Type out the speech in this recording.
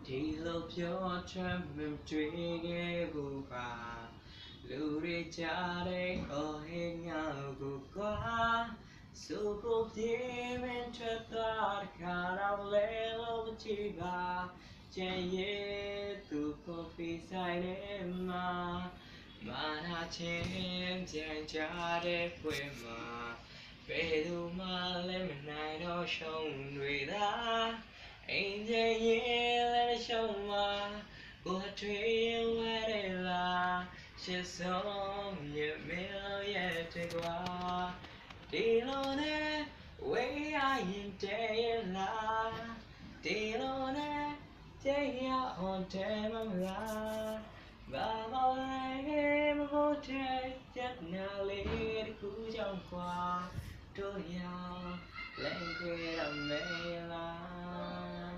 ဒီလိုပြောချင်မတွေ့ခဲ့ဘူးပါလူတွေကြားတဲ့ခေါ်ဟင်းငါ့ကိုကွာဆိုဖို့ပြေးမထွက်သွားတဲ့ခါတော့လဲလို့ကြည့်ပါကျန်ရဲ့သူကိုပြီးဆိုင်နေမှာမာနာချင်းပြန်ကြတဲ့ဖွယ်မှာဘယ်သူမှလည်းမနိုင်တော့ရှုံးတွေသာအိမ်ပြန်ရင်လည်းရှုံးမှာကိုယ်ထွေးဝဲရလားရှစ်ဆုံးမြင်မလို့ရဲ့တဲ့ကွာဒီလိုနဲ့ဝေးရရင်တည်းလားဒီလိုနဲ့တရားအောင်တယ်မလားဘာမလဲမဟုတ်တဲ့ညနာလေးတခုကြောင့်ကွာတို့ရလည်းကြရမယ်လား